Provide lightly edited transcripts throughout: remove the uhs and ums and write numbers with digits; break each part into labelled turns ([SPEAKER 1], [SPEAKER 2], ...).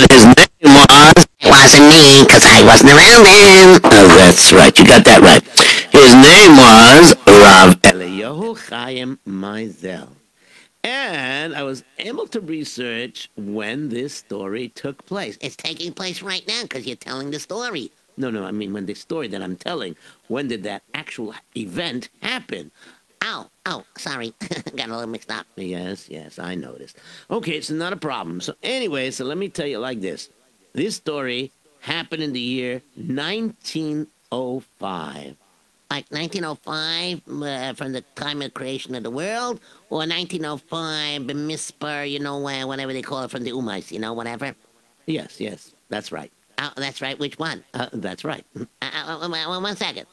[SPEAKER 1] His name was...
[SPEAKER 2] It wasn't me, 'cause I wasn't around then.
[SPEAKER 1] Oh, that's right. You got that right. His name was Rav Eliyahu Chaim Mizell. And I was able to research when this story took place.
[SPEAKER 2] It's taking place right now, 'cause you're telling the story.
[SPEAKER 1] No, I mean when the story that I'm telling, when did that actual event happen?
[SPEAKER 2] Oh, sorry. Got a little mixed up.
[SPEAKER 1] Yes, I noticed. Okay, so not a problem. So anyway, so let me tell you like this. This story happened in the year 1905.
[SPEAKER 2] Like 1905, from the time of creation of the world, or 1905, the Mispar, whatever they call it from the Umas, whatever.
[SPEAKER 1] Yes, that's right.
[SPEAKER 2] Oh, that's right. Which one?
[SPEAKER 1] That's right.
[SPEAKER 2] 1 second.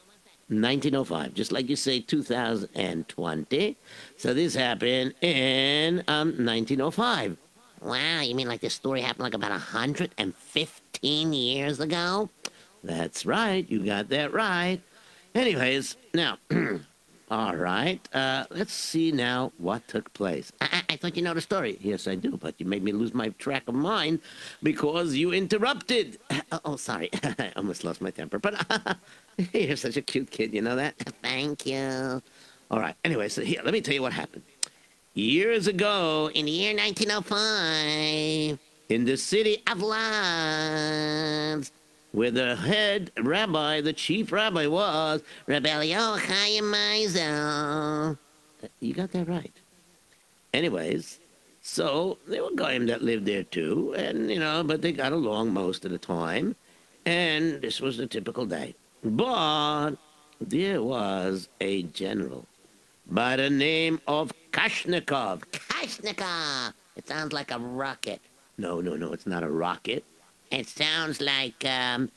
[SPEAKER 1] 1905, just like you say, 2020. So this happened in 1905.
[SPEAKER 2] Wow, you mean like this story happened like about 115 years ago?
[SPEAKER 1] That's right. You got that right. Anyways, now, all right. Let's see now what took place.
[SPEAKER 2] I thought you know the story.
[SPEAKER 1] Yes, I do, but you made me lose my track of mine because you interrupted.
[SPEAKER 2] Oh, sorry.
[SPEAKER 1] I almost lost my temper, but you're such a cute kid, you know that?
[SPEAKER 2] Thank you.
[SPEAKER 1] All right. Anyway, so here, let me tell you what happened. Years ago,
[SPEAKER 2] In the year 1905,
[SPEAKER 1] in the city
[SPEAKER 2] of Lodz,
[SPEAKER 1] where the head rabbi, the chief rabbi was,
[SPEAKER 2] Rebellion Chaim Mizell.
[SPEAKER 1] You got that right. Anyways, so there were guys that lived there too, and but they got along most of the time, and this was a typical day. But there was a general by the name of Kashnikov.
[SPEAKER 2] Kashnikov. It sounds like a rocket.
[SPEAKER 1] No, it's not a rocket.
[SPEAKER 2] It sounds like a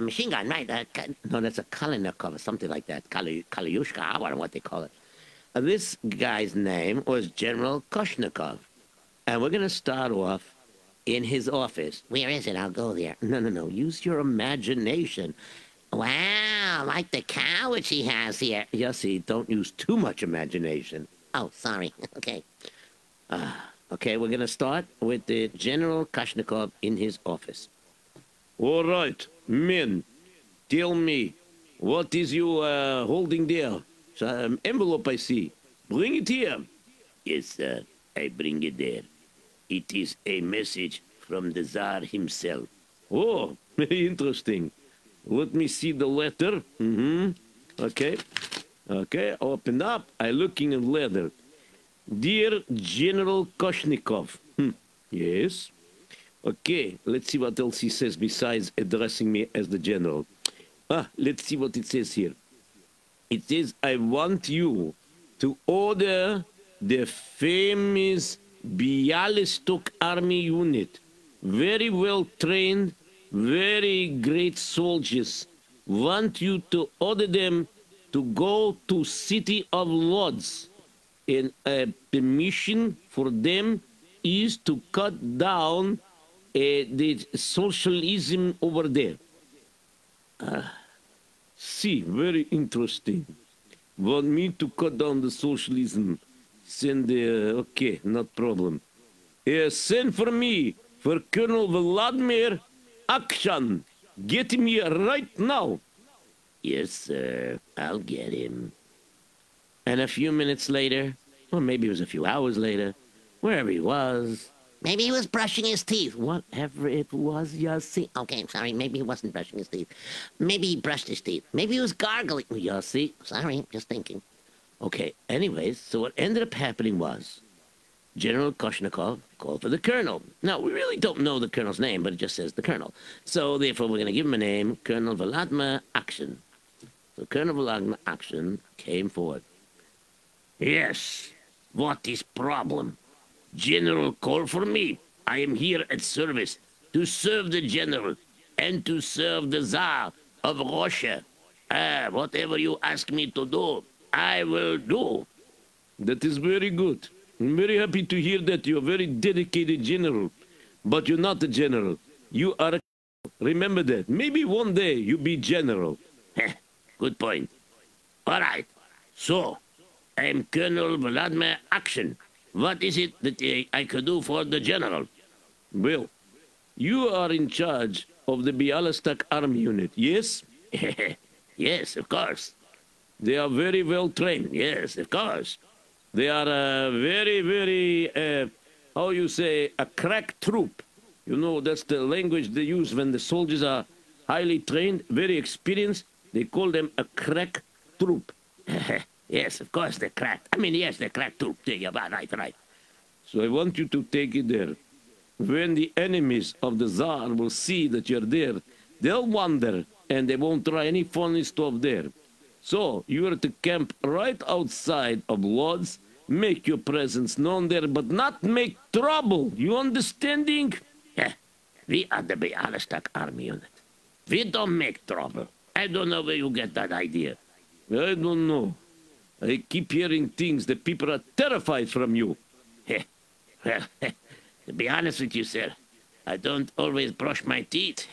[SPEAKER 2] machine gun, right?
[SPEAKER 1] No, that's a Kalinikov or something like that. Kalyushka, I don't know what they call it. This guy's name was General Koshnikov. And we're going to start off in his office.
[SPEAKER 2] Where is it? I'll go there.
[SPEAKER 1] No. Use your imagination.
[SPEAKER 2] Wow, like the cow which he has here.
[SPEAKER 1] Yossi, don't use too much imagination.
[SPEAKER 2] Oh, sorry. Okay.
[SPEAKER 1] Okay, we're going to start with the General Kashnikov in his office. All right, men, tell me, what is you holding there? Envelope, I see. Bring it here. Yes, sir, I bring it there. It is a message from the Tsar himself. Oh, very interesting. Let me see the letter. Okay, open up. I looking at letter. Dear General Koshnikov. Yes. Okay, let's see what else he says besides addressing me as the general. Let's see what it says here. It says, I want you to order the famous Bialystok Army unit. Very well trained, very great soldiers. Want you to order them to go to city of Lodz. And the mission for them is to cut down the socialism over there. See, very interesting. Want me to cut down the socialism? Send okay, not problem. Send for me, for Colonel Vladimir Akshan. Get him here right now. Yes, sir, I'll get him. And a few minutes later, or maybe it was a few hours later, wherever he was.
[SPEAKER 2] Maybe he was brushing his teeth.
[SPEAKER 1] Whatever it was, Yossi.
[SPEAKER 2] Okay, sorry. Maybe he wasn't brushing his teeth. Maybe he brushed his teeth. Maybe he was gargling.
[SPEAKER 1] Yossi.
[SPEAKER 2] Sorry, just thinking.
[SPEAKER 1] Okay, anyways, so what ended up happening was General Koshnikov called for the colonel. Now, we really don't know the colonel's name, but it just says the colonel. So, therefore, we're going to give him a name, Colonel Vladimir Akshan. So Colonel Vladimir Akshan came forward. Yes, what is problem? General call for me. I am here at service to serve the general and to serve the Tsar of Russia. Whatever you ask me to do, I will do. That is very good. I'm very happy to hear that you're a very dedicated general. But you're not a general. You are a... Remember that. Maybe one day you'll be general. Good point. All right. So, I'm Colonel Vladimir Akshan. What is it that I could do for the general? Well, You are in charge of the Bialystok Army Unit, yes?
[SPEAKER 2] Yes, of course.
[SPEAKER 1] They are very well trained,
[SPEAKER 2] Yes, of course.
[SPEAKER 1] they are very, very, how you say, a crack troop. You know, that's the language they use when the soldiers are highly trained, very experienced. They call them a crack troop.
[SPEAKER 2] Yes, of course, they're cracked. I mean, yes, they're cracked too. Yeah, right.
[SPEAKER 1] So I want you to take it there. When the enemies of the Tsar will see that you're there, they'll wonder and they won't try any funny stuff there. So you are to camp right outside of Lodz, make your presence known there, but not make trouble. You understanding?
[SPEAKER 2] Yeah, we are the Bialystok Army Unit. We don't make trouble. I don't know where you get that idea.
[SPEAKER 1] I don't know. I keep hearing things that people are terrified from you.
[SPEAKER 2] Well, to be honest with you, sir, I don't always brush my teeth.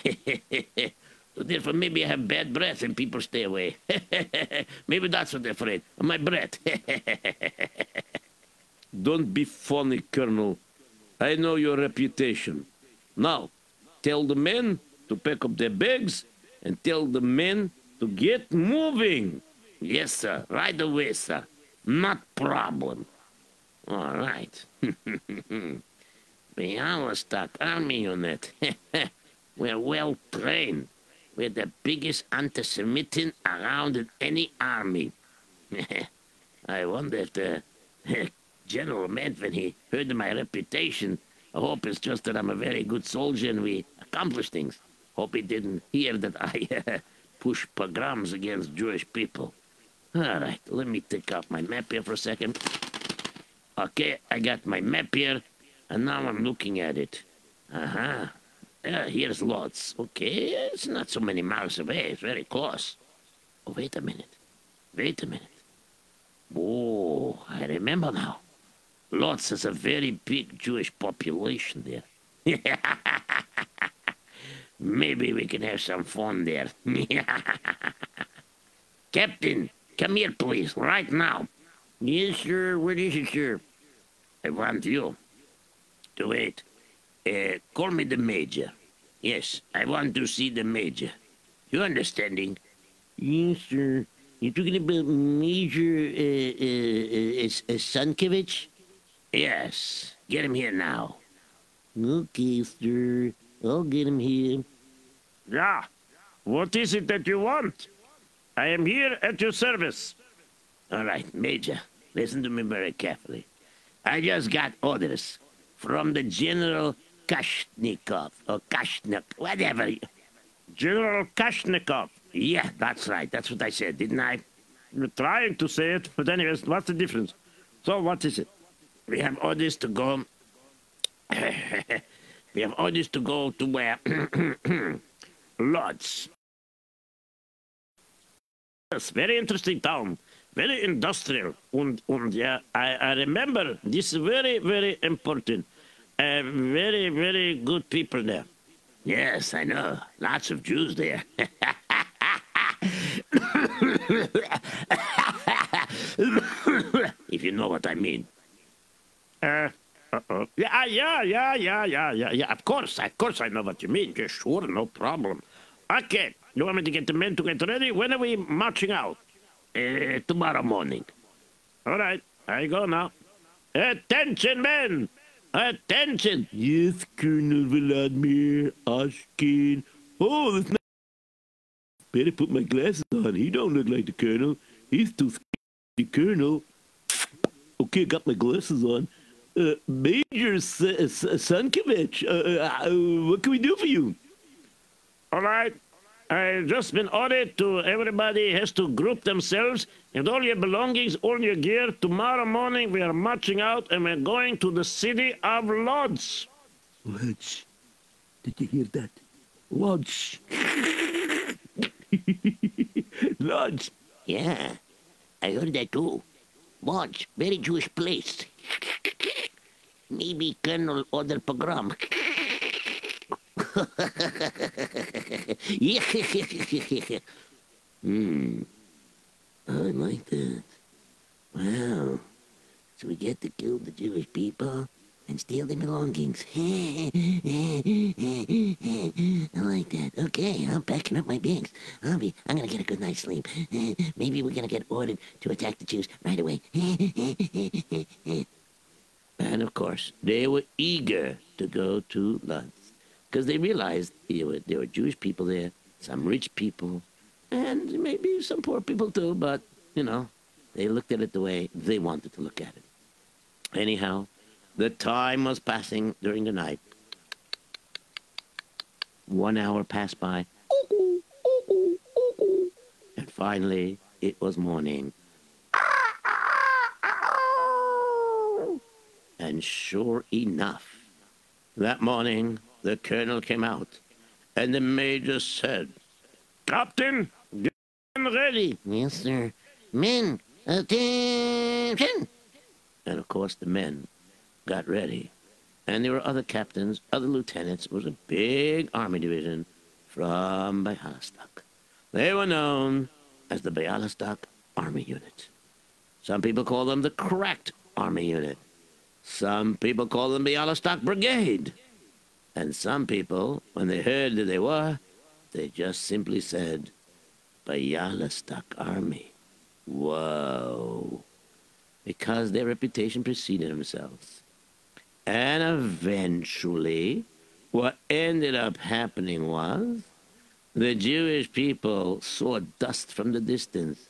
[SPEAKER 2] So therefore, maybe I have bad breath and people stay away. Maybe that's what they're afraid of, my breath.
[SPEAKER 1] Don't be funny, Colonel. I know your reputation. Now, tell the men to pack up their bags and tell the men to get moving.
[SPEAKER 2] Yes, sir. Right away, sir. Not problem. All right. Bialystok Army Unit. We're well trained. We're the biggest anti-Semitin around in any army. I wonder if the general meant when he heard of my reputation. I hope it's just that I'm a very good soldier and we accomplish things. Hope he didn't hear that I push pogroms against Jewish people. All right, let me take out my map here for a second. Okay, I got my map here, and now I'm looking at it. Uh-huh. Here's Lodz. Okay, it's not so many miles away. It's very close. Oh, wait a minute. Oh, I remember now. Lodz has a very big Jewish population there. Maybe we can have some fun there. Captain, come here, please, right now. Yes, sir. What is it, sir? I want you to wait. Call me the Major. Yes, I want to see the Major. You understanding?
[SPEAKER 3] Yes, sir. You're talking about Major Sankovich?
[SPEAKER 2] Yes. Get him here now.
[SPEAKER 3] Okay, sir. I'll get him here.
[SPEAKER 1] Yeah. What is it that you want? I am here at your service.
[SPEAKER 2] All right, Major. Listen to me very carefully. I just got orders from the General Kashnikov, or Kashnik, whatever.
[SPEAKER 1] General Kashnikov.
[SPEAKER 2] Yeah, that's right. That's what I said, didn't I?
[SPEAKER 1] You're trying to say it, but anyways, what's the difference? So what is it?
[SPEAKER 2] We have orders to go... we have orders to go to where? Lodz.
[SPEAKER 1] Yes, very interesting town. Very industrial. And yeah, I remember this is very, very important. Very, very good people there.
[SPEAKER 2] Yes, I know. Lots of Jews there. If you know what I mean.
[SPEAKER 1] Uh-oh. Yeah. Of course I know what you mean. Yeah, sure, no problem. Okay, you want me to get the men to get ready? When are we marching out?
[SPEAKER 2] Tomorrow morning.
[SPEAKER 1] All right, I go now. Attention, men! Attention!
[SPEAKER 3] Yes, Colonel Vladimir Ashkin. Oh, that's not... Better put my glasses on. He don't look like the Colonel. He's too scared. The Colonel. Okay, got my glasses on. Major Sankovich, what can we do for you?
[SPEAKER 1] All right. I've just been ordered to everybody has to group themselves and all your belongings, all your gear. Tomorrow morning we are marching out and we're going to the city of Lodz.
[SPEAKER 3] Lodz. Did you hear that? Lodz. Lodz.
[SPEAKER 2] Yeah, I heard that too. Lodz, very Jewish place. Maybe Colonel order pogrom. I like that. Wow. So we get to kill the Jewish people and steal their belongings. I like that. Okay, I'm packing up my bags. I'm gonna get a good night's sleep. Maybe we're gonna get ordered to attack the Jews right away.
[SPEAKER 1] And of course, they were eager to go to lunch because they realized there were Jewish people there, some rich people, and maybe some poor people too, but, they looked at it the way they wanted to look at it. Anyhow, the time was passing during the night. 1 hour passed by. And finally, it was morning. And sure enough, that morning, the colonel came out, and the major said, "Captain, get ready."
[SPEAKER 2] Yes, sir. Men, attention!
[SPEAKER 1] And of course, the men got ready. And there were other captains, other lieutenants. It was a big army division from Bialystok. They were known as the Bialystok Army Unit. Some people call them the Cracked Army Unit. Some people call them Bialystok Brigade. And some people, when they heard who they were, they just simply said, Bialystok Army. Whoa. Because their reputation preceded themselves. And eventually, what ended up happening was, the Jewish people saw dust from the distance.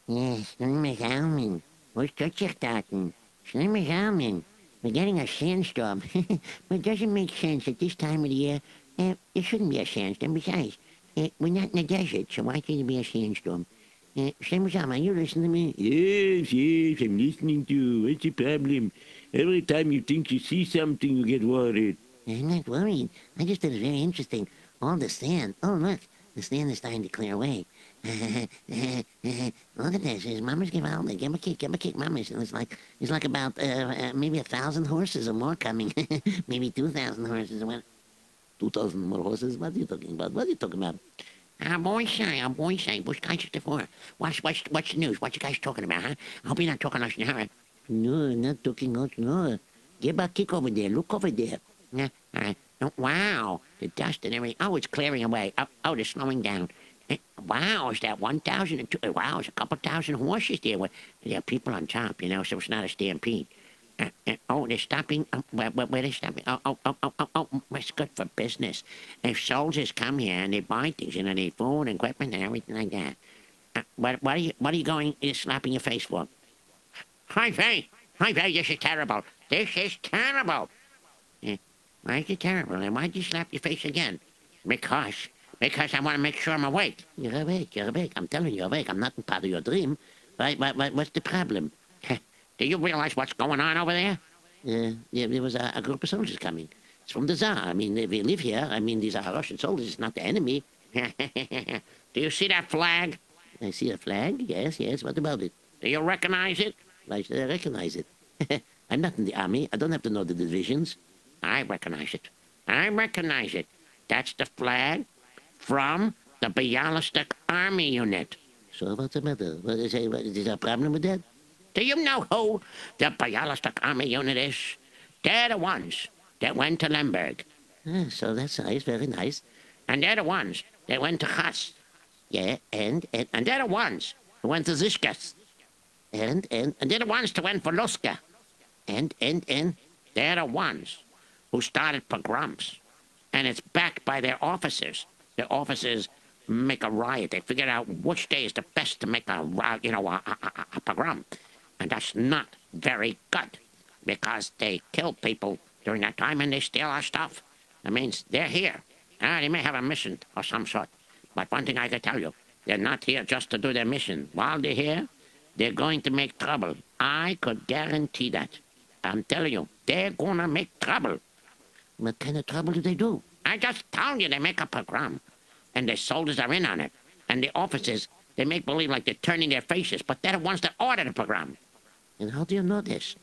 [SPEAKER 2] Yes, Schlimmer What's Tatsachen? Schlimmer We're getting a sandstorm. But it doesn't make sense at this time of the year. It shouldn't be a sandstorm. Besides, we're not in the desert, so why can't it be a sandstorm? Schlimmer, are you listening to me?
[SPEAKER 3] Yes, I'm listening to you. What's the problem? Every time you think you see something, you get worried.
[SPEAKER 2] I'm not worried. I just thought it was very interesting. All the sand. Oh, look. The sand is starting to clear away. Look at this. His mamas give out. Give a kick, mamas. And it's like about maybe 1,000 horses or more coming. Maybe 2,000 horses or what?
[SPEAKER 1] 2,000 more horses? What are you talking about? What are you talking about?
[SPEAKER 2] Boy say. What's guys for? What's the news? What you guys talking about, huh? I hope you're not talking us now.
[SPEAKER 1] No, not talking us, no. Give a kick over there. Look over there.
[SPEAKER 2] Yeah, all right. Oh, wow, the dust and everything. Oh, it's clearing away. Oh, they're slowing down. Wow, is that 1,000? Wow, it's a couple thousand horses there. There are people on top, so it's not a stampede. Oh, they're stopping. Where are they stopping? Oh, it's good for business. If soldiers come here and they buy things, they food and equipment and everything like that. What are you going slapping your face for? Hi, Faye, this is terrible. This is terrible. Why is it terrible? And why'd you slap your face again? Because I want to make sure I'm awake. You're awake. I'm telling you, you're awake. I'm not part of your dream. What's the problem? Do you realize what's going on over there? Yeah, there was a group of soldiers coming. It's from the Tsar. They live here. These are Russian soldiers. It's not the enemy. Do you see that flag? I see a flag? Yes. What about it? Do you recognize it? Why should I recognize it? I'm not in the army. I don't have to know the divisions. I recognize it. That's the flag from the Bialystok Army Unit.
[SPEAKER 1] So what's the matter? Is there a problem with that?
[SPEAKER 2] Do you know who the Bialystok Army Unit is? They're the ones that went to Lemberg.
[SPEAKER 1] So that's nice, very nice.
[SPEAKER 2] And they're the ones that went to Chas.
[SPEAKER 1] Yeah, and
[SPEAKER 2] they're the ones who went to Zishkas.
[SPEAKER 1] And
[SPEAKER 2] they're the ones that went for Luska.
[SPEAKER 1] And
[SPEAKER 2] they're the ones who started pogroms. And it's backed by their officers. Their officers make a riot. They figure out which day is the best to make a pogrom. And that's not very good, because they kill people during that time and they steal our stuff. That means they're here. They may have a mission of some sort. But one thing I can tell you, they're not here just to do their mission. While they're here, they're going to make trouble. I could guarantee that. I'm telling you, they're going to make trouble.
[SPEAKER 1] What kind of trouble do they do?
[SPEAKER 2] I just told you they make a pogrom. And the soldiers are in on it. And the officers, they make believe like they're turning their faces, but they're the ones that order the pogrom.
[SPEAKER 1] And how do you know this?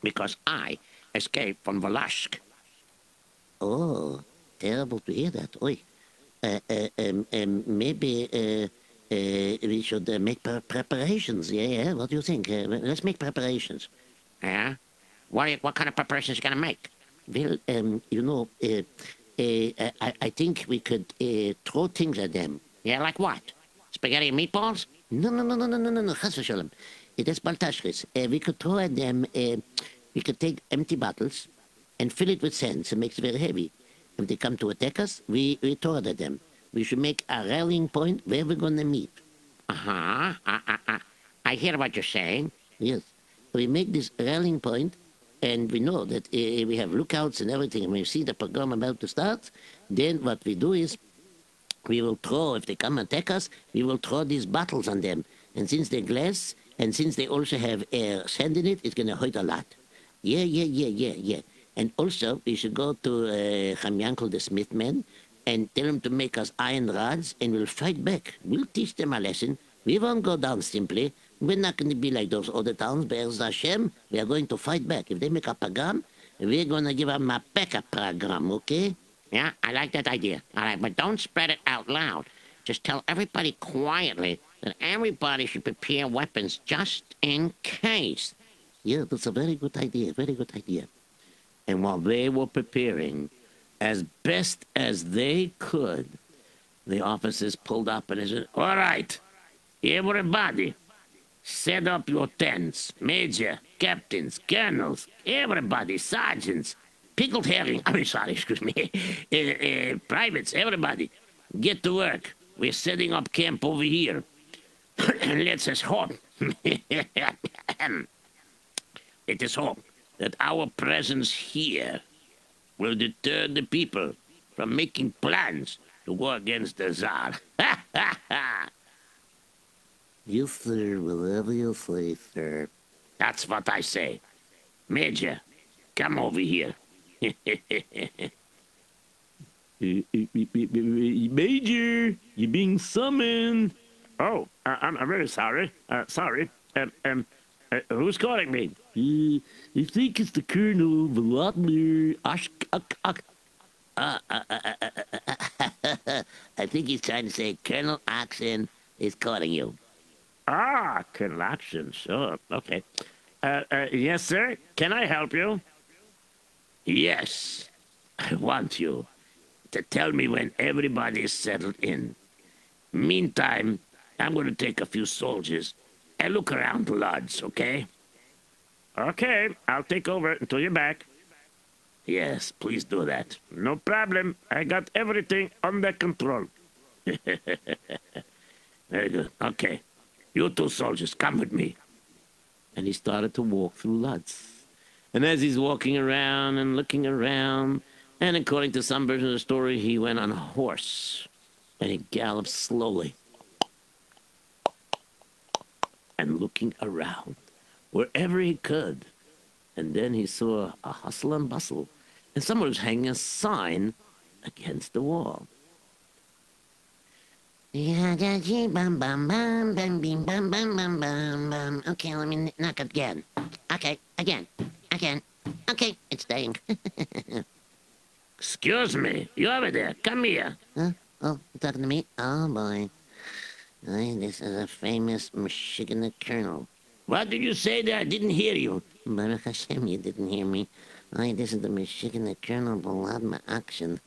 [SPEAKER 2] Because I escaped from Volashk.
[SPEAKER 1] Oh, terrible to hear that. Oi. Maybe we should make preparations. Yeah, what do you think? Let's make preparations.
[SPEAKER 2] Yeah? What kind of preparations you gonna make? Well, I think we could throw things at them. Yeah, like what? Spaghetti and meatballs? No, chas v'sholem. That's baltashris. We could throw at them, we could take empty bottles and fill it with sand, so it makes it very heavy. If they come to attack us, we throw it at them. We should make a rallying point where we're gonna meet. Uh-huh. I hear what you're saying. Yes. We make this rallying point, and we know that we have lookouts and everything, and we see the program about to start. Then what we do is we will throw, if they come and attack us, we will throw these bottles on them. And since they're glass, and since they also have sand in it, it's going to hurt a lot. Yeah. And also, we should go to Hamyankel the Smith man and tell him to make us iron rods, and we'll fight back. We'll teach them a lesson. We won't go down simply. We're not going to be like those other towns. Be'ez Hashem, we are going to fight back. If they make a pogrom, we're going to give them a backup program, okay? Yeah, I like that idea. All right, but don't spread it out loud. Just tell everybody quietly that everybody should prepare weapons just in case. Yeah, that's a very good idea, very good idea.
[SPEAKER 1] And while they were preparing, as best as they could, the officers pulled up and said,
[SPEAKER 2] all right, everybody, set up your tents. Major, captains, colonels, everybody, sergeants, pickled herring, excuse me, privates, everybody, get to work. We're setting up camp over here. And let's us hope, it is hope that our presence here will deter the people from making plans to go against the Tsar.
[SPEAKER 4] Yes, sir, whatever you say, sir.
[SPEAKER 2] That's what I say. Major, come over here.
[SPEAKER 3] Major, you're being summoned.
[SPEAKER 2] Oh, I'm very sorry. Sorry. Who's calling me?
[SPEAKER 3] I think it's the Colonel Vladimir
[SPEAKER 4] I think he's trying to say Colonel Oxen is calling you.
[SPEAKER 2] Ah, Colonel Oxen, sure. Okay. Yes, sir. Can I help you? Yes. I want you to tell me when everybody is settled in. Meantime, I'm going to take a few soldiers and look around the lodge, okay? Okay, I'll take over until you're back. Yes, please do that. No problem. I got everything under control. Very good. Okay. You two soldiers, come with me.
[SPEAKER 1] and he started to walk through Lutz. And as he's walking around and looking around, and according to some version of the story, he went on a horse, and he galloped slowly, and looking around, wherever he could. And then he saw a hustle and bustle, and someone was hanging a sign against the wall.
[SPEAKER 4] Okay, let me knock again. Okay, again. Okay, it's staying.
[SPEAKER 2] Excuse me, you over there, come here.
[SPEAKER 4] Huh? Oh, you talking to me? Oh, boy. Aye, this is a famous Michigan colonel.
[SPEAKER 2] What did you say there? I didn't hear you.
[SPEAKER 4] Baruch Hashem, you didn't hear me. Aye, this is the Michigan colonel Baladma Action.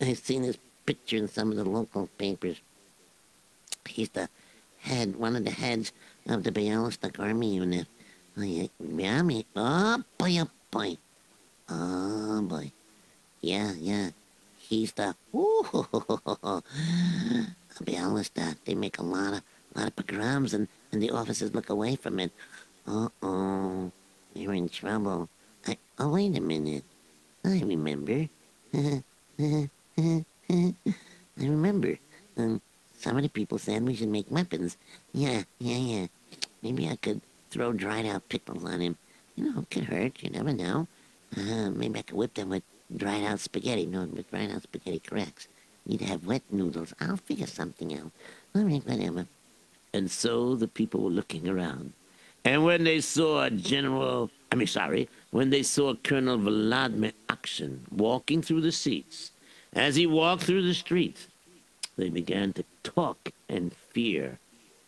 [SPEAKER 4] I've seen his picture in some of the local papers. He's the head, one of the heads of the Bialystok army unit. Oh, boy, oh, boy. Oh, boy. Yeah. He's the, Bialystok. They make a lot of pogroms, and the officers look away from it. Uh-oh. We're in trouble. Oh, wait a minute. I remember. I remember. Some of the people said we should make weapons. Yeah. Maybe I could throw dried out pickles on him. You know, it could hurt. You never know. Maybe I could whip them with dried out spaghetti. No, with dried out spaghetti cracks. You'd have wet noodles. I'll figure something out. All right, whatever.
[SPEAKER 1] And so the people were looking around. And when they saw when they saw Colonel Vladimir Akshin walking through the seats, as he walked through the streets, they began to talk in fear.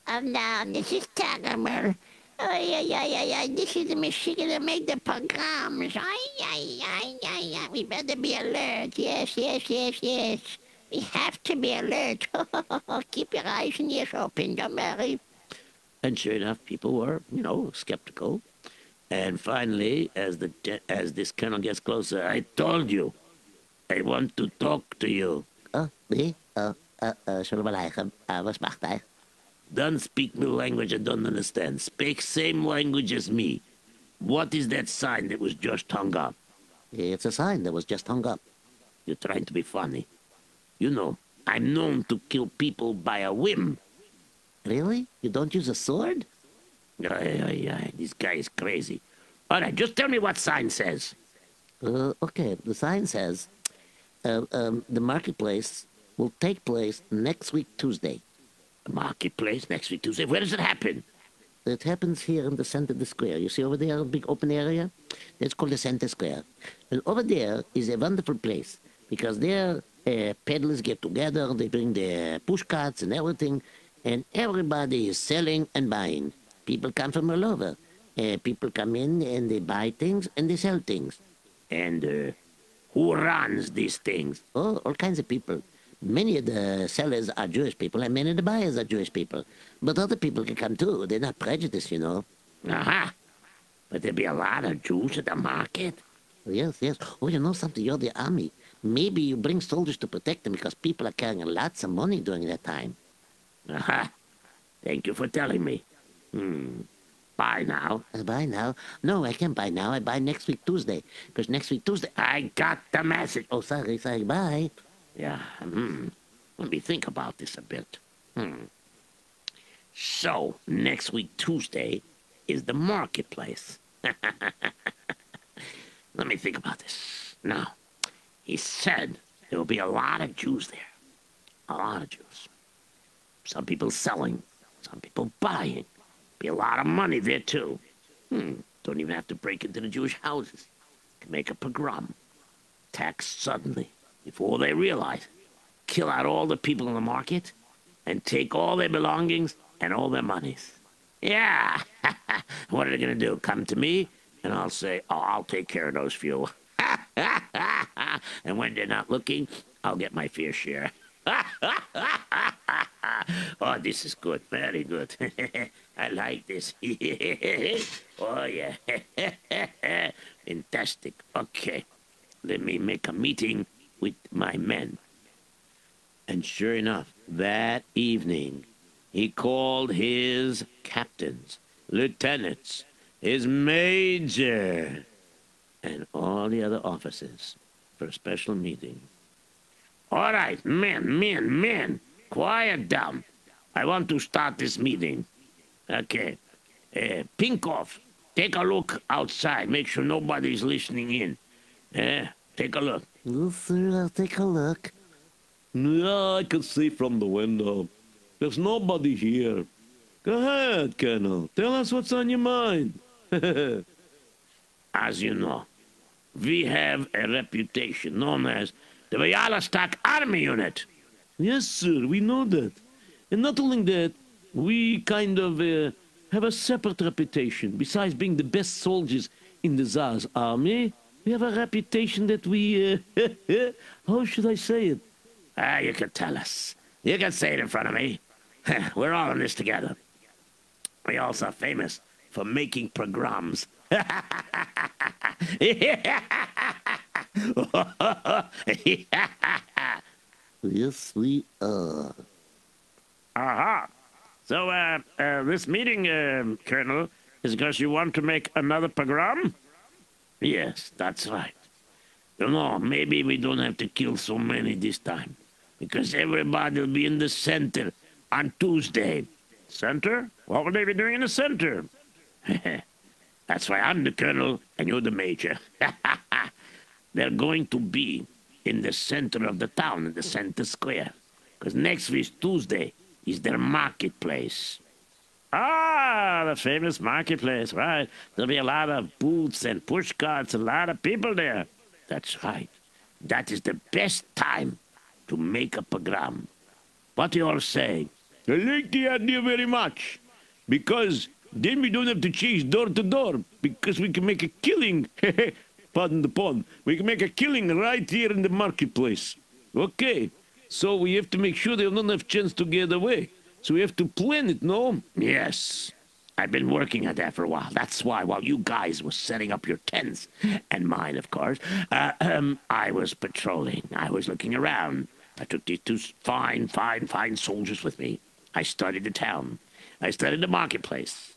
[SPEAKER 4] Oh, no, this is terrible. Ay, ay, ay, ay, ay, this is the machine that make the programs. Ay, ay, ay, ay, ay, we better be alert. Yes, yes, yes, yes. We have to be alert. Keep your eyes and ears open, don't worry.
[SPEAKER 1] And sure enough, people were, skeptical. And finally, as this colonel gets closer, I told you, I want to talk to you.
[SPEAKER 4] Oh, me? Shalom Aleichem. Was macht hij?
[SPEAKER 1] Don't speak me language I don't understand. Speak same language as me. What is that sign that was just hung up?
[SPEAKER 4] It's a sign that was just hung up.
[SPEAKER 1] You're trying to be funny. You know, I'm known to kill people by a whim.
[SPEAKER 4] Really? You don't use a sword?
[SPEAKER 1] Ay, this guy is crazy. All right, just tell me what sign says.
[SPEAKER 4] Okay, the sign says, the marketplace will take place next week, Tuesday.
[SPEAKER 1] The marketplace next week, Tuesday. Where does it happen?
[SPEAKER 4] It happens here in the center of the square. You see over there, a big open area? That's called the center square. And over there is a wonderful place because there peddlers get together, they bring their push carts and everything, and everybody is selling and buying. People come from all over. People come in and they buy things and they sell things.
[SPEAKER 1] And who runs these things?
[SPEAKER 4] Oh, all kinds of people. Many of the sellers are Jewish people and many of the buyers are Jewish people. But other people can come too. They're not prejudiced, you know.
[SPEAKER 1] Aha. But there'll be a lot of Jews at the market.
[SPEAKER 4] Yes, yes. Oh, you know something? You're the army. Maybe you bring soldiers to protect them because people are carrying lots of money during that time.
[SPEAKER 1] Aha. Thank you for telling me. Buy now.
[SPEAKER 4] Buy now? No, I can't buy now. I buy next week, Tuesday. Because next week, Tuesday...
[SPEAKER 1] I got the message.
[SPEAKER 4] Oh, sorry, bye.
[SPEAKER 1] Yeah, let me think about this a bit. So, next week, Tuesday, is the marketplace. Let me think about this. Now, he said there will be a lot of Jews there. A lot of Jews. Some people selling, some people buying. Be a lot of money there, too. Don't even have to break into the Jewish houses. Can make a pogrom. Attack suddenly, before they realize. Kill out all the people in the market and take all their belongings and all their monies. Yeah. What are they going to do? Come to me and I'll say, oh, I'll take care of those few. And when they're not looking, I'll get my fair share. Oh, this is good. Very good. I like this. Oh, yeah. Fantastic. Okay. Let me make a meeting with my men. And sure enough, that evening, he called his captains, lieutenants, his major, and all the other officers for a special meeting. All right, men, quiet down. I want to start this meeting. Okay. Pinkoff, take a look outside. Make sure nobody's listening in. Take a look.
[SPEAKER 4] Yes, sir, I'll take a look.
[SPEAKER 3] Yeah, I can see from the window. There's nobody here. Go ahead, Colonel. Tell us what's on your mind.
[SPEAKER 1] As you know, we have a reputation known as the Bialystok Army Unit.
[SPEAKER 3] Yes, sir, we know that. And not only that, we kind of have a separate reputation. Besides being the best soldiers in the Tsar's army, we have a reputation that we, how should I say it?
[SPEAKER 1] You can tell us. You can say it in front of me. We're all in this together. We're also famous for making pogroms.
[SPEAKER 4] Yes, we are.
[SPEAKER 1] Aha. So, this meeting, Colonel, is because you want to make another pogrom? Yes, that's right. You know, maybe we don't have to kill so many this time, because everybody will be in the center on Tuesday. Center? What will they be doing in the center? That's why I'm the colonel and you're the major. They're going to be in the center of the town, in the center square, because next week, Tuesday, is their marketplace. Ah, the famous marketplace, right. There'll be a lot of booths and push carts, a lot of people there. That's right. That is the best time to make a pogrom. What do you all say?
[SPEAKER 3] I like the idea very much, because Then we don't have to chase door to door because we can make a killing. Pardon the pun. We can make a killing right here in the marketplace. Okay. So we have to make sure they don't have chance to get away. So we have to plan it, no?
[SPEAKER 2] Yes. I've been working at that for a while. That's why while you guys were setting up your tents, and mine, of course, I was patrolling. I was looking around. I took these two fine soldiers with me. I studied the town. I studied the marketplace.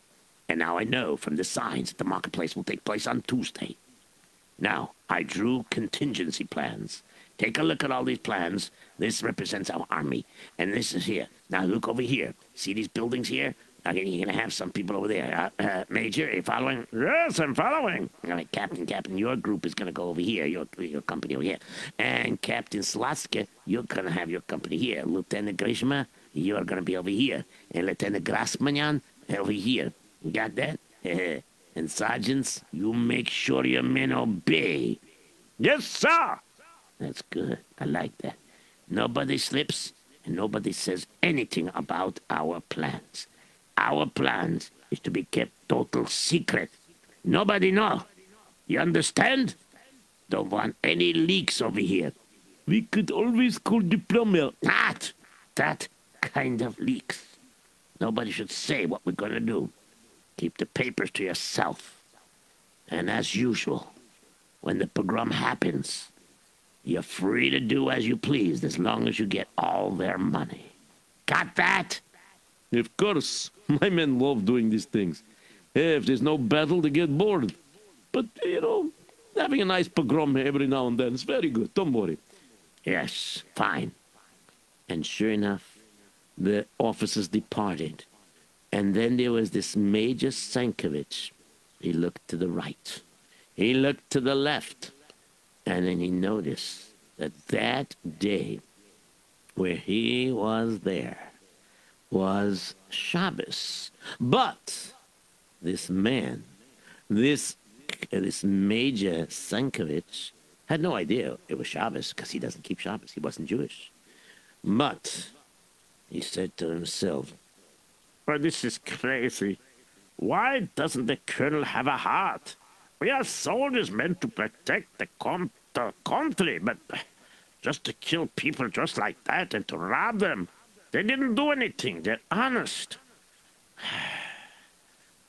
[SPEAKER 2] And now I know from the signs that the marketplace will take place on Tuesday. Now, I drew contingency plans. Take a look at all these plans. This represents our army. And this is here. Now look over here. See these buildings here? You're going to have some people over there. Major, are you following?
[SPEAKER 1] Yes, I'm following.
[SPEAKER 2] All right, Captain, your group is going to go over here, your company over here. And Captain Slotska, you're going to have your company here. Lieutenant Grishma, you're going to be over here. And Lieutenant Grasmanyan, over here. You got that? And sergeants, you make sure your men obey.
[SPEAKER 1] Yes, sir.
[SPEAKER 2] That's good. I like that. Nobody slips, and nobody says anything about our plans. Our plans is to be kept total secret. Nobody know. You understand? Don't want any leaks over here.
[SPEAKER 3] We could always call the plumber.
[SPEAKER 2] That kind of leaks. Nobody should say what we're gonna do. Keep the papers to yourself. And as usual, when the pogrom happens, you're free to do as you please as long as you get all their money. Got that?
[SPEAKER 3] Of course. My men love doing these things. If there's no battle, they get bored. But, having a nice pogrom every now and then is very good. Don't worry.
[SPEAKER 2] Yes, fine.
[SPEAKER 1] And sure enough, the officers departed. And then there was this Major Sankovich. He looked to the right. He looked to the left. And then he noticed that that day where he was there was Shabbos. But this man, this Major Sankovich, had no idea it was Shabbos because he doesn't keep Shabbos. He wasn't Jewish. But he said to himself,
[SPEAKER 2] "Well, this is crazy. Why doesn't the colonel have a heart? We are soldiers meant to protect the country, but just to kill people just like that and to rob them. They didn't do anything. They're honest.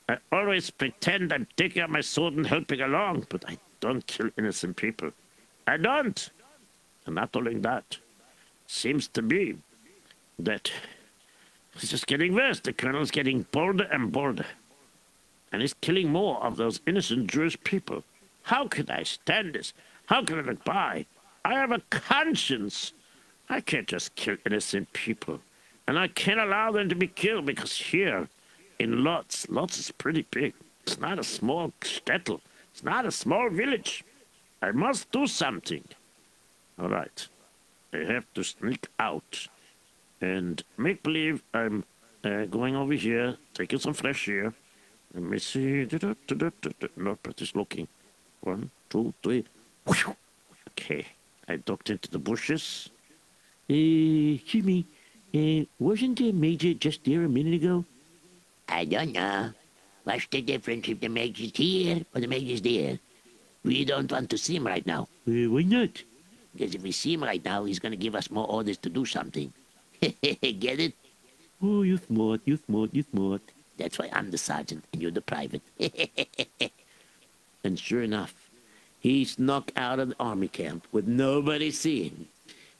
[SPEAKER 2] I always pretend I'm taking out my sword and helping along, but I don't kill innocent people. I don't. And not only that, seems to be that it's just getting worse. The colonel's getting bolder and bolder. And he's killing more of those innocent Jewish people. How can I stand this? How can I look by? I have a conscience. I can't just kill innocent people. And I can't allow them to be killed because here in Lutz is pretty big. It's not a small shtetl. It's not a small village. I must do something. All right. I have to sneak out and make believe I'm going over here, taking some fresh air. Let me see. Nobody's looking. 1, 2, 3. Okay. I ducked into the bushes.
[SPEAKER 3] Excuse me. Wasn't the Major just there a minute ago?
[SPEAKER 4] I don't know. What's the difference if the Major's here or the Major's there? We don't want to see him right now.
[SPEAKER 3] Why not?
[SPEAKER 4] Because if we see him right now, he's going to give us more orders to do something. Get it?
[SPEAKER 3] Oh, you're smart, you're smart, you're smart.
[SPEAKER 4] That's why I'm the sergeant and you're the private.
[SPEAKER 1] and sure enough, he snuck out of the army camp with nobody seeing.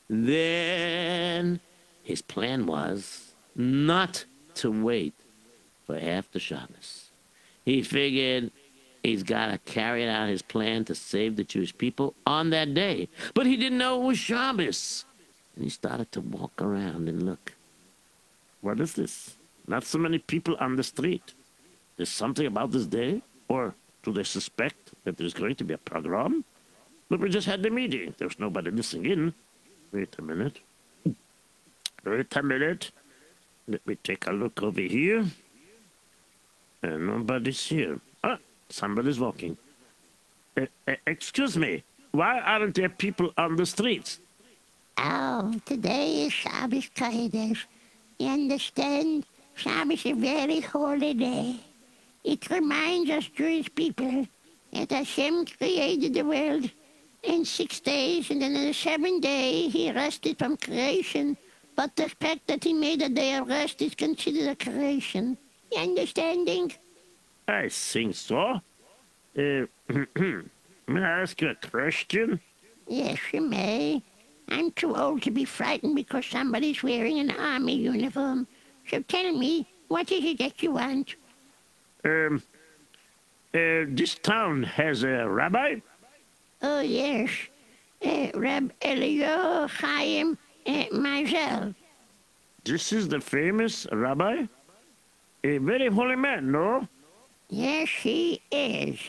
[SPEAKER 1] Then his plan was not to wait for after Shabbos. He figured he's got to carry out his plan to save the Jewish people on that day. But he didn't know it was Shabbos. And he started to walk around and look.
[SPEAKER 2] What is this? Not so many people on the street. There's something about this day? Or do they suspect that there's going to be a pogrom? But we just had the meeting. There's nobody listening in. Wait a minute. Wait a minute. Let me take a look over here. And nobody's here. Ah, somebody's walking. Excuse me. Why aren't there people on the streets?
[SPEAKER 5] Oh, today is Shabbos Kodesh. You understand? Shabbos is a very holy day. It reminds us Jewish people that Hashem created the world in 6 days, and then on the 7th day he rested from creation. But the fact that he made a day of rest is considered a creation. You understanding?
[SPEAKER 2] I think so. May I ask you a question?
[SPEAKER 5] Yes, you may. I'm too old to be frightened because somebody's wearing an army uniform. So tell me, what is it that you want?
[SPEAKER 2] This town has a rabbi?
[SPEAKER 5] Oh, yes. Reb Elio Chaim Mazel.
[SPEAKER 2] This is the famous rabbi? A very holy man, no?
[SPEAKER 5] Yes, he is.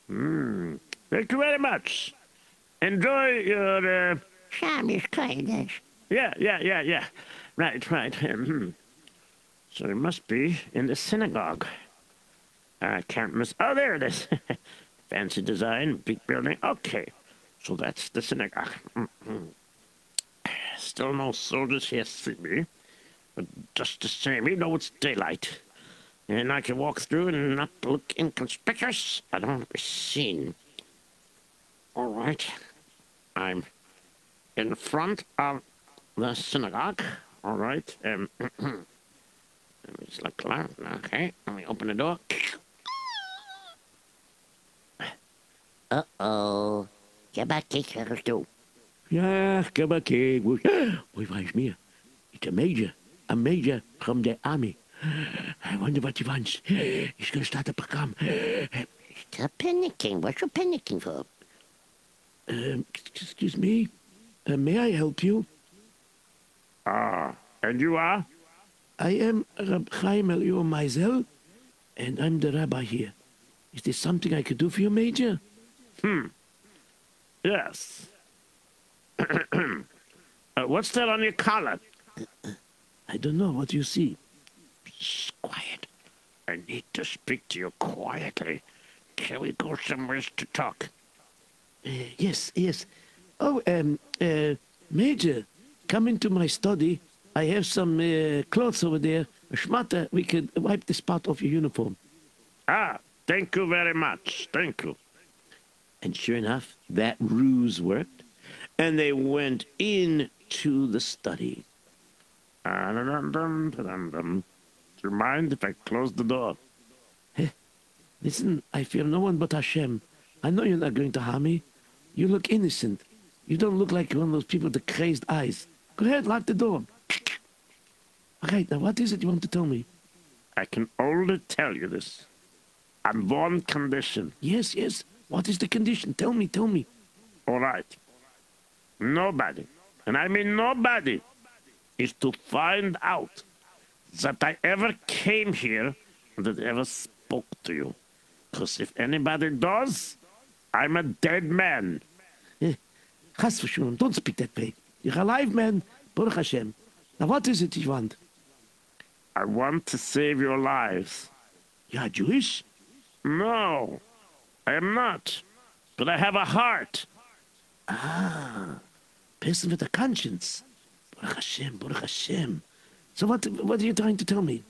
[SPEAKER 2] Thank you very much. Enjoy your,
[SPEAKER 5] Shabbos Kodesh.
[SPEAKER 2] Yeah. Right. So it must be in the synagogue. I can't miss... Oh, there it is. Fancy design, big building. Okay, so that's the synagogue. Still no soldiers here see me. But just the same, even though it's daylight. And I can walk through and not look inconspicuous. I don't want to be seen. All right. I'm in front of the synagogue. All right. Let me just look around. Okay. Let me open the door.
[SPEAKER 5] Uh-oh. Gebakik du.
[SPEAKER 3] Ja, ga maar kijken. Wait, waar is meer? It's a major from the army. I wonder what he wants. He's gonna start a program.
[SPEAKER 5] Stop panicking. What you panicking for?
[SPEAKER 3] Excuse me. May I help you?
[SPEAKER 2] And you are?
[SPEAKER 3] I am Rab Chaim Elio Mazel, and I'm the rabbi here. Is there something I could do for you, Major?
[SPEAKER 2] Yes. What's that on your collar?
[SPEAKER 3] I don't know. What do you see?
[SPEAKER 2] Shh, quiet. I need to speak to you quietly. Can we go somewhere to talk?
[SPEAKER 3] Yes. Oh, Major, come into my study. I have some clothes over there. Shmata, we could wipe the spot off your uniform.
[SPEAKER 2] Thank you very much. Thank you.
[SPEAKER 1] And sure enough, that ruse worked. And they went into the study.
[SPEAKER 2] Do you mind if I close the door?
[SPEAKER 3] Listen, I fear no one but Hashem. I know you're not going to harm me. You look innocent. You don't look like one of those people with the crazed eyes. Go ahead, lock the door. All right, now what is it you want to tell me?
[SPEAKER 2] I can only tell you this. On one condition.
[SPEAKER 3] Yes. What is the condition? Tell me.
[SPEAKER 2] All right. Nobody, and I mean nobody, is to find out that I ever came here and that I ever spoke to you. Because if anybody does, I'm a dead man.
[SPEAKER 3] Chas v'shalom, don't speak that way. You're alive, man. Baruch Hashem. Now what is it you want?
[SPEAKER 2] I want to save your lives.
[SPEAKER 3] You are Jewish?
[SPEAKER 2] No, I am not. But I have a heart.
[SPEAKER 3] Person with a conscience. Baruch Hashem. So what are you trying to tell me?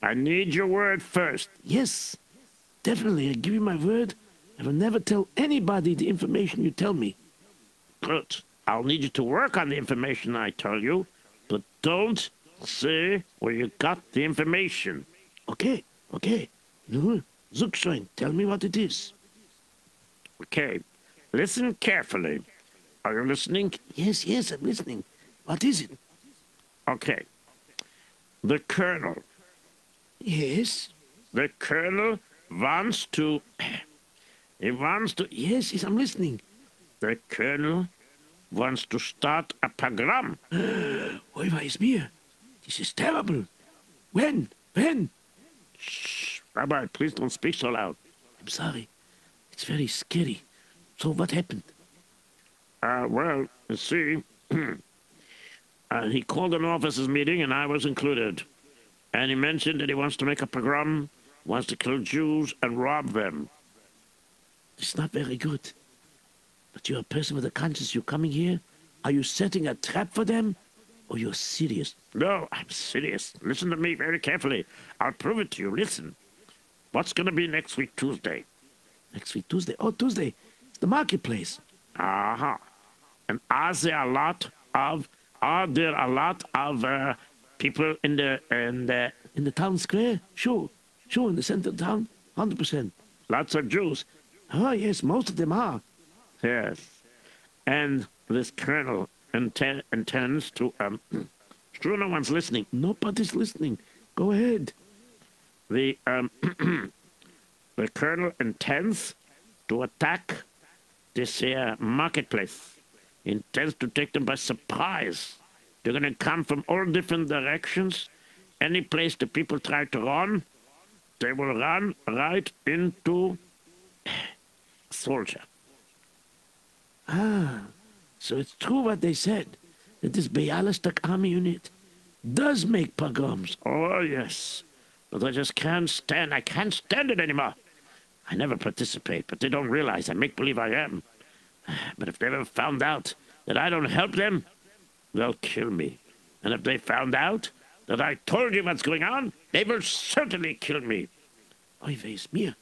[SPEAKER 2] I need your word first.
[SPEAKER 3] Yes, definitely. I give you my word. I will never tell anybody the information you tell me.
[SPEAKER 2] Good. I'll need you to work on the information I tell you, but don't say where you got the information.
[SPEAKER 3] Okay. No, Zugschwein, tell me what it is.
[SPEAKER 2] Okay. Listen carefully. Are you listening?
[SPEAKER 3] Yes, I'm listening. What is it?
[SPEAKER 2] Okay. The colonel.
[SPEAKER 3] Yes?
[SPEAKER 2] The colonel wants to...
[SPEAKER 3] Yes, I'm listening.
[SPEAKER 2] The colonel wants to start a pogrom.
[SPEAKER 3] Oi, weiß mir. This is terrible. When?
[SPEAKER 2] Shh. Rabbi, please don't speak so loud.
[SPEAKER 3] I'm sorry. It's very scary. So what happened?
[SPEAKER 2] Well, you see, he called an officers' meeting and I was included. And he mentioned that he wants to make a pogrom, wants to kill Jews and rob them.
[SPEAKER 3] It's not very good. But you're a person with a conscience. You're coming here. Are you setting a trap for them? Or you're serious?
[SPEAKER 2] No, I'm serious. Listen to me very carefully. I'll prove it to you. Listen. What's going to be next week, Tuesday?
[SPEAKER 3] Next week, Tuesday. Oh, Tuesday. It's the marketplace.
[SPEAKER 2] Uh-huh. And are there a lot of people in the
[SPEAKER 3] town square? Sure. Sure, in the center of town. 100%.
[SPEAKER 2] Lots of Jews.
[SPEAKER 3] Oh, yes, most of them are.
[SPEAKER 2] Yes. And this colonel intends to, sure no one's listening.
[SPEAKER 3] Nobody's listening. Go ahead.
[SPEAKER 2] The colonel intends to attack this here marketplace. He intends to take them by surprise. They're going to come from all different directions. Any place the people try to run, they will run right into a soldier.
[SPEAKER 3] Ah, so it's true what they said, that this Bialystok army unit does make pogroms.
[SPEAKER 2] Oh, yes. But I can't stand it anymore. I never participate, but they don't realize I make believe I am. But if they ever found out that I don't help them, they'll kill me. And if they found out that I told you what's going on, they will certainly kill me.
[SPEAKER 3] Oy vey's mir.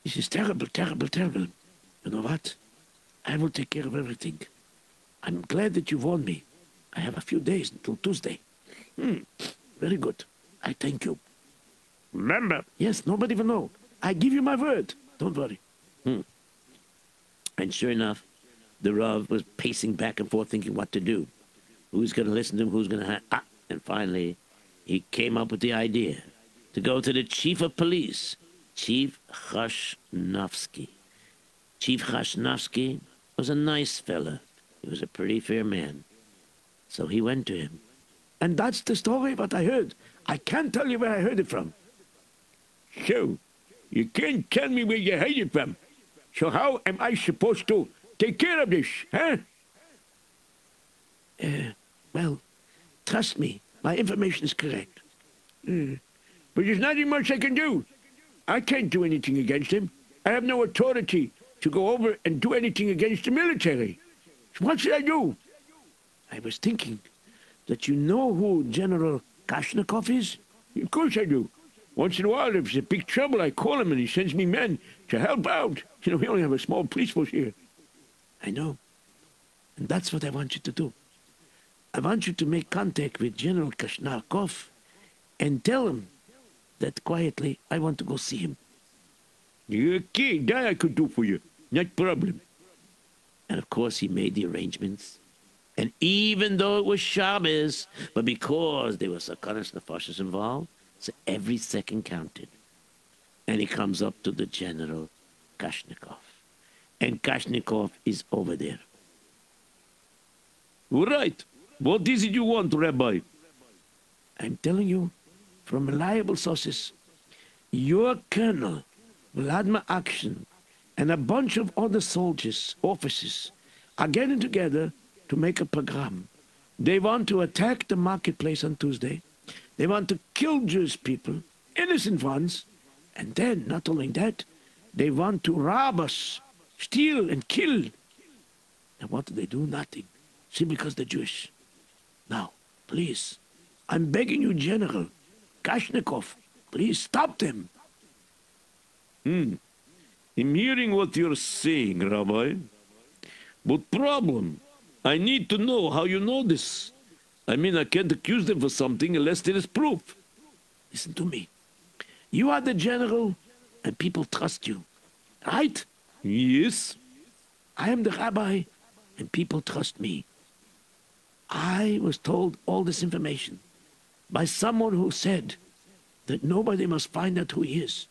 [SPEAKER 3] This is terrible, terrible, terrible. You know what? I will take care of everything. I'm glad that you warned me. I have a few days until Tuesday. Very good. I thank you.
[SPEAKER 2] Remember?
[SPEAKER 3] Yes, nobody will know. I give you my word. Don't worry.
[SPEAKER 1] And sure enough, the Rav was pacing back and forth thinking what to do. Who's going to listen to him? Who's going to... And finally, he came up with the idea to go to the chief of police, Chief Chashnovsky. Chief Chashnovsky was a nice fella. He was a pretty fair man. So he went to him.
[SPEAKER 3] And that's the story what I heard. I can't tell you where I heard it from.
[SPEAKER 6] So, you can't tell me where you heard it from. So how am I supposed to take care of this, huh?
[SPEAKER 3] Well, trust me, my information is correct.
[SPEAKER 6] But there's nothing much I can do. I can't do anything against him. I have no authority to go over and do anything against the military. So what should I do?
[SPEAKER 3] I was thinking that you know who General Kashnikov is?
[SPEAKER 6] Of course I do. Once in a while, if there's a big trouble, I call him and he sends me men to help out. You know, we only have a small police force here.
[SPEAKER 3] I know. And that's what I want you to do. I want you to make contact with General Kashnikov and tell him that quietly I want to go see him.
[SPEAKER 6] Okay, that I could do for you. Not problem.
[SPEAKER 1] And of course he made the arrangements. And even though it was Shabbos, but because there was Sakanas Nefashos involved, so every second counted. And he comes up to the General Kashnikov. And Kashnikov is over there.
[SPEAKER 6] All right. What is it you want, Rabbi?
[SPEAKER 3] I'm telling you, from reliable sources, your colonel, Vladimir Akshin, and a bunch of other soldiers, officers, are getting together to make a pogrom. They want to attack the marketplace on Tuesday. They want to kill Jewish people, innocent ones. And then, not only that, they want to rob us, steal and kill. And what do they do? Nothing. Simply because they're Jewish. Now, please, I'm begging you, General Kashnikov, please stop them.
[SPEAKER 6] I'm hearing what you're saying, Rabbi. But problem, I need to know how you know this. I mean, I can't accuse them for something unless there is proof.
[SPEAKER 3] Listen to me. You are the general, and people trust you. Right?
[SPEAKER 6] Yes.
[SPEAKER 3] I am the rabbi, and people trust me. I was told all this information by someone who said that nobody must find out who he is.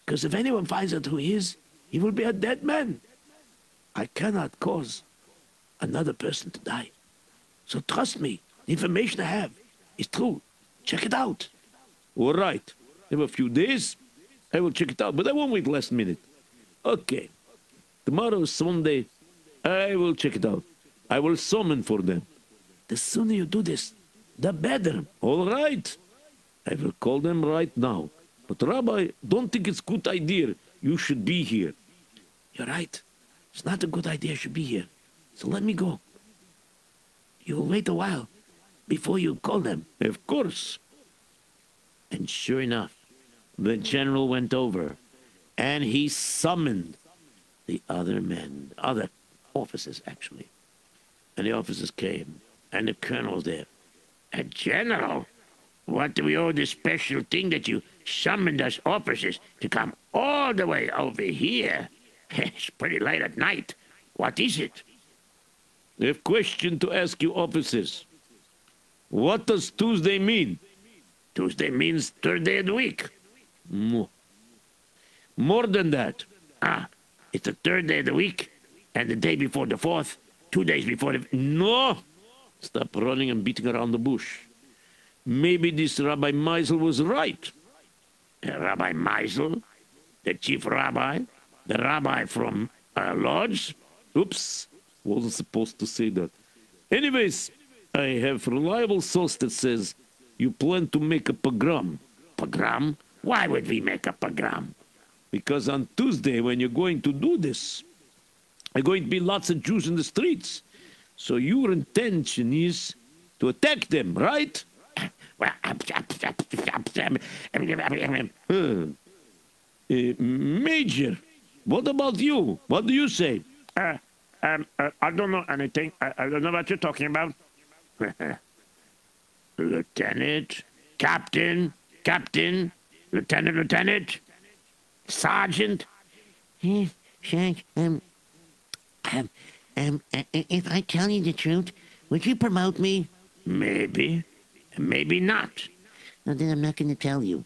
[SPEAKER 3] Because if anyone finds out who he is, he will be a dead man. I cannot cause another person to die. So trust me, the information I have is true. Check it out.
[SPEAKER 6] All right. In a few days, I will check it out, but I won't wait last minute. Okay. Tomorrow is Sunday. I will check it out. I will summon for them.
[SPEAKER 3] The sooner you do this, the better.
[SPEAKER 6] All right. I will call them right now. But Rabbi, don't think it's a good idea. You should be here.
[SPEAKER 3] You're right. It's not a good idea I should be here. So let me go. You'll wait a while before you call them.
[SPEAKER 6] Of course.
[SPEAKER 1] And sure enough, the general went over, and he summoned the other men, other officers, actually. And the officers came, and the colonel was there.
[SPEAKER 2] A general? What do we owe this special thing that you summoned us officers to come all the way over here? It's pretty late at night. What is it?
[SPEAKER 6] I have a question to ask you officers. What does Tuesday mean?
[SPEAKER 2] Tuesday means third day of the week.
[SPEAKER 6] More than that.
[SPEAKER 2] Ah, it's the third day of the week, and the day before the fourth, 2 days before the...
[SPEAKER 6] No! Stop running and beating around the bush. Maybe this Rabbi Meisel was right.
[SPEAKER 2] Rabbi Meisel? The chief rabbi? The rabbi from Lodz?
[SPEAKER 6] Oops, wasn't supposed to say that. Anyways, I have reliable source that says you plan to make a pogrom.
[SPEAKER 2] Pogrom? Why would we make a pogrom?
[SPEAKER 6] Because on Tuesday, when you're going to do this, there are going to be lots of Jews in the streets. So your intention is to attack them, right?
[SPEAKER 2] Well,
[SPEAKER 6] Major, what about you? What do you say?
[SPEAKER 2] I don't know anything. I don't know what you're talking about. Lieutenant, captain, lieutenant, sergeant.
[SPEAKER 4] If I tell you the truth, would you promote me?
[SPEAKER 2] Maybe, maybe not.
[SPEAKER 4] No, then I'm not going to tell you.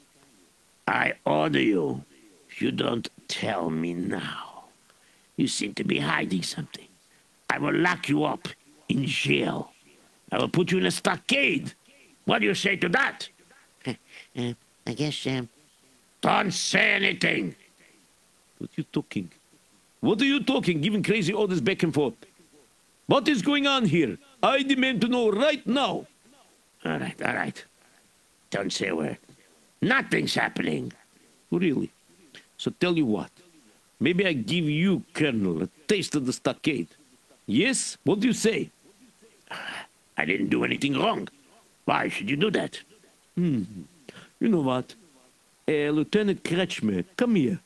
[SPEAKER 2] I order you. If you don't tell me now, you seem to be hiding something. I will lock you up in jail. I will put you in a stockade. What do you say to that?
[SPEAKER 4] I guess,
[SPEAKER 2] Don't say anything.
[SPEAKER 6] What are you talking? What are you talking? Giving crazy orders back and forth. What is going on here? I demand to know right now.
[SPEAKER 2] All right. Don't say a word. Nothing's happening.
[SPEAKER 6] Really? So tell you what. Maybe I give you, Colonel, a taste of the stockade. Yes? What do you say?
[SPEAKER 2] I didn't do anything wrong. Why should you do that?
[SPEAKER 6] You know what? Lieutenant Kretschmer, come here.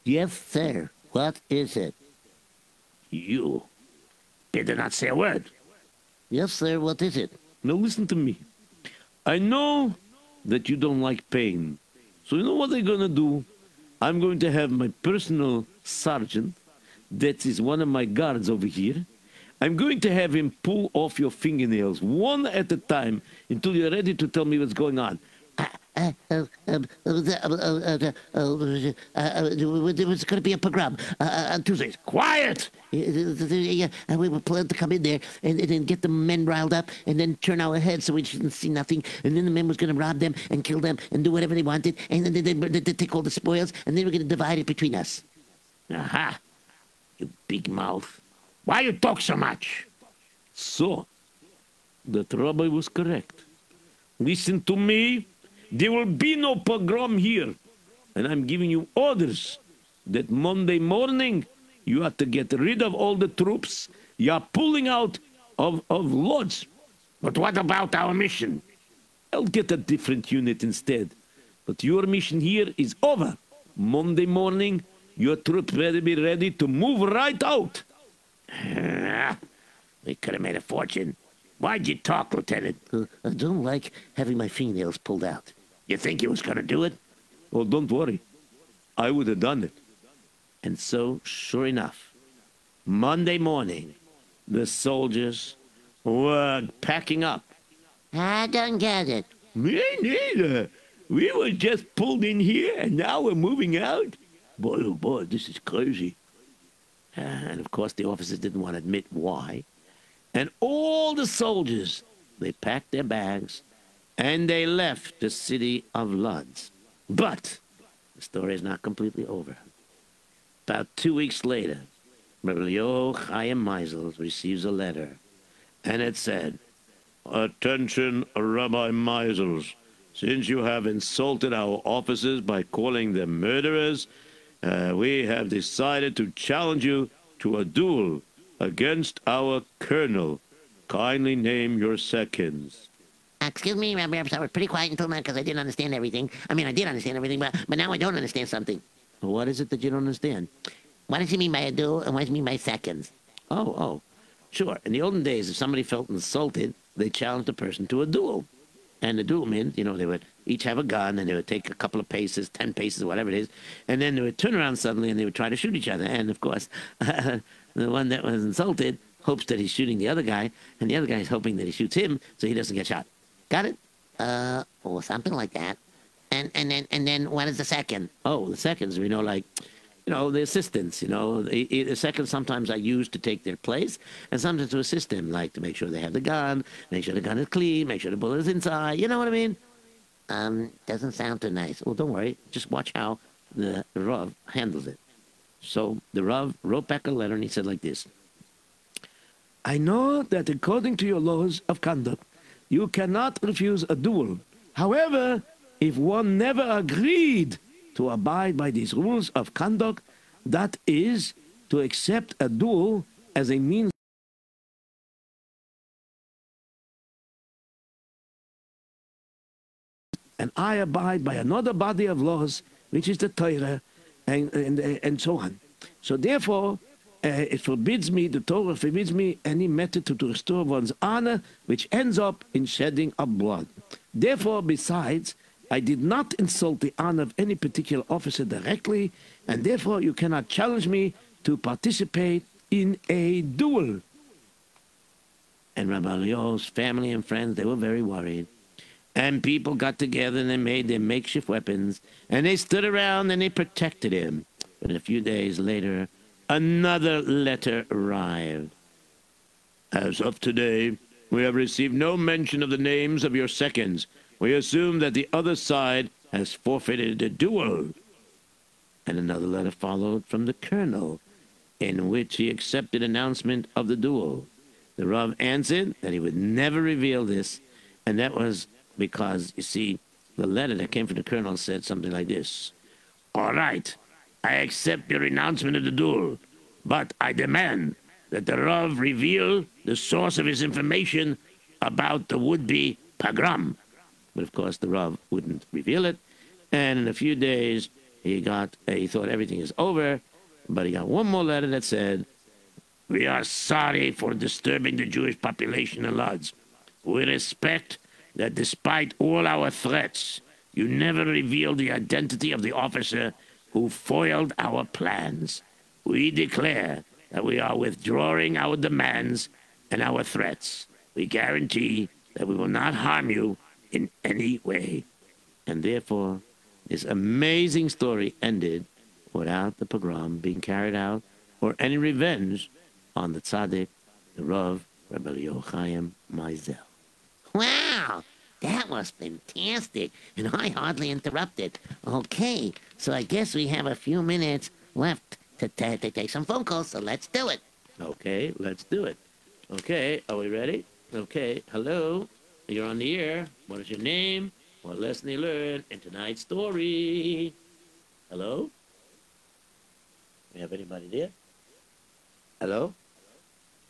[SPEAKER 4] yes, sir. What is it?
[SPEAKER 2] You better not say a word.
[SPEAKER 4] Yes, sir. What is it?
[SPEAKER 6] Now listen to me. I know that you don't like pain. So you know what I'm going to do? I'm going to have my personal sergeant, that is one of my guards over here. I'm going to have him pull off your fingernails one at a time until you're ready to tell me what's going on.
[SPEAKER 4] There was going to be a pogrom on Tuesdays.
[SPEAKER 2] Quiet!
[SPEAKER 4] We were planning to come in there and then get the men riled up and then turn our heads so we shouldn't see nothing. And then the men was going to rob them and kill them and do whatever they wanted. And then they take all the spoils and then we're going to divide it between us.
[SPEAKER 2] Aha! You big mouth. Why you talk so much?
[SPEAKER 6] So, that rabbi was correct. Listen to me. There will be no pogrom here. And I'm giving you orders that Monday morning you have to get rid of all the troops. You are pulling out of Lodz.
[SPEAKER 2] But what about our mission?
[SPEAKER 6] I'll get a different unit instead. But your mission here is over. Monday morning, your troops better be ready to move right out.
[SPEAKER 2] We could have made a fortune. Why'd you talk, Lieutenant?
[SPEAKER 4] I don't like having my fingernails pulled out.
[SPEAKER 2] You think he was going to do it?
[SPEAKER 6] Oh, don't worry. I would have done it.
[SPEAKER 1] And so, sure enough, Monday morning, the soldiers were packing up.
[SPEAKER 5] I don't get it.
[SPEAKER 3] Me neither. We were just pulled in here and now we're moving out. Boy, oh boy, this is crazy.
[SPEAKER 1] And of course, the officers didn't want to admit why. And all the soldiers, they packed their bags and they left the city of Lodz. But the story is not completely over. About 2 weeks later, Rabbi Chaim Meisel receives a letter, and it said,
[SPEAKER 6] Attention, Rabbi Meisels. Since you have insulted our officers by calling them murderers, we have decided to challenge you to a duel against our colonel. Kindly name your seconds.
[SPEAKER 4] Excuse me, Rabbi, I was pretty quiet until now because I didn't understand everything. I mean, I did understand everything, but now I don't understand something.
[SPEAKER 1] What is it that you don't understand?
[SPEAKER 4] What does he mean by a duel and what does he mean by seconds?
[SPEAKER 1] Oh, sure. In the olden days, if somebody felt insulted, they challenged the person to a duel. And the duel meant, they would each have a gun, and they would take a couple of paces, 10 paces, whatever it is, and then they would turn around suddenly, and they would try to shoot each other. And, of course, the one that was insulted hopes that he's shooting the other guy, and the other guy is hoping that he shoots him so he doesn't get shot. Got it?
[SPEAKER 4] Or something like that. And then what is the second?
[SPEAKER 1] Oh, the seconds, the assistants, the seconds sometimes are used to take their place, and sometimes to assist them, like to make sure they have the gun, make sure the gun is clean, make sure the bullet is inside, you know what I mean?
[SPEAKER 4] Doesn't sound too nice.
[SPEAKER 1] Well, don't worry, just watch how the Rav handles it. So the Rav wrote back a letter, and he said like this: I know that according to your laws of conduct, you cannot refuse a duel. However, if one never agreed to abide by these rules of conduct, that is, to accept a duel as a means and I abide by another body of laws, which is the Torah, and so on. So therefore, the Torah forbids me any method to restore one's honor, which ends up in shedding of blood. Therefore, besides, I did not insult the honor of any particular officer directly, and therefore you cannot challenge me to participate in a duel. And Rabbi Leo's family and friends, they were very worried. And people got together and they made their makeshift weapons, and they stood around and they protected him. But a few days later, another letter arrived. As of today, we have received no mention of the names of your seconds. We assume that the other side has forfeited the duel. And another letter followed from the colonel, in which he accepted announcement of the duel. The Rav answered that he would never reveal this, and that was because, you see, the letter that came from the colonel said something like this: all right, I accept your announcement of the duel, but I demand that the Rav reveal the source of his information about the would-be pogrom. But of course, the Rav wouldn't reveal it, and in a few days, he thought everything is over, but he got one more letter that said, we are sorry for disturbing the Jewish population in Lodz. We respect that despite all our threats, you never revealed the identity of the officer who foiled our plans. We declare that we are withdrawing our demands and our threats. We guarantee that we will not harm you in any way. And therefore, this amazing story ended without the pogrom being carried out or any revenge on the tzaddik, the Rav, Rabbi Yochaim Meisel.
[SPEAKER 4] Wow, that was fantastic, and I hardly interrupted. Okay, so I guess we have a few minutes left to take some phone calls, so let's do it.
[SPEAKER 1] Okay, let's do it. Okay, are we ready? Okay, hello, you're on the air. What is your name? What lesson you learned in tonight's story? Hello? We have anybody there? Hello?